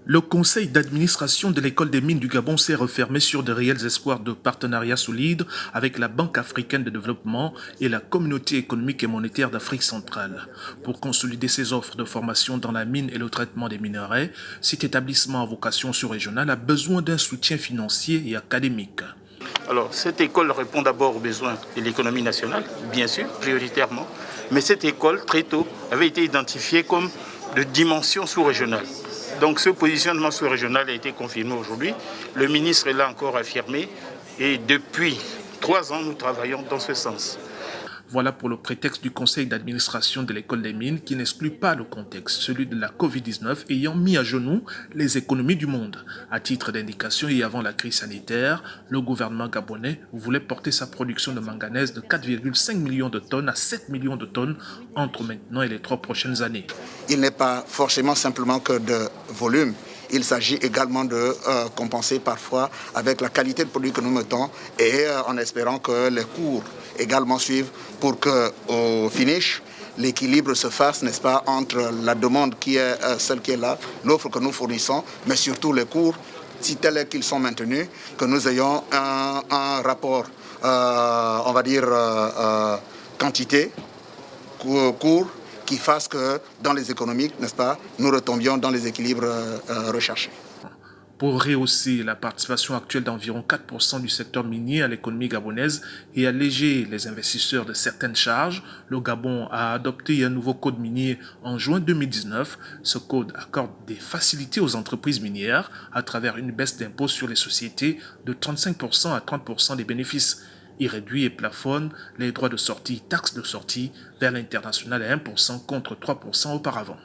Le conseil d'administration de l'école des mines du Gabon s'est refermé sur de réels espoirs de partenariat solide avec la Banque africaine de développement et la Communauté économique et monétaire d'Afrique centrale. Pour consolider ses offres de formation dans la mine et le traitement des minerais, cet établissement à vocation sous-régionale a besoin d'un soutien financier et académique. Alors, cette école répond d'abord aux besoins de l'économie nationale, bien sûr, prioritairement, mais cette école, très tôt, avait été identifiée comme de dimension sous-régionale. Donc, ce positionnement sous-régional a été confirmé aujourd'hui. Le ministre l'a encore affirmé et depuis 3 ans, nous travaillons dans ce sens. Voilà pour le prétexte du conseil d'administration de l'école des mines qui n'exclut pas le contexte, celui de la Covid-19 ayant mis à genoux les économies du monde. À titre d'indication et avant la crise sanitaire, le gouvernement gabonais voulait porter sa production de manganèse de 4,5 millions de tonnes à 7 millions de tonnes entre maintenant et les 3 prochaines années. Il n'est pas forcément simplement que de volume. Il s'agit également de compenser parfois avec la qualité de produit que nous mettons et en espérant que les cours également suivent pour qu'au finish, l'équilibre se fasse, n'est-ce pas, entre la demande qui est celle qui est là, l'offre que nous fournissons, mais surtout les cours, si tel est qu'ils sont maintenus, que nous ayons un rapport, on va dire, quantité, cours, qui fasse que dans les économiques, n'est-ce pas, nous retombions dans les équilibres recherchés. Pour rehausser la participation actuelle d'environ 4% du secteur minier à l'économie gabonaise et alléger les investisseurs de certaines charges, le Gabon a adopté un nouveau code minier en juin 2019. Ce code accorde des facilités aux entreprises minières à travers une baisse d'impôt sur les sociétés de 35% à 30% des bénéfices. Il réduit et plafonne les droits de sortie, taxes de sortie vers l'international à 1% contre 3% auparavant.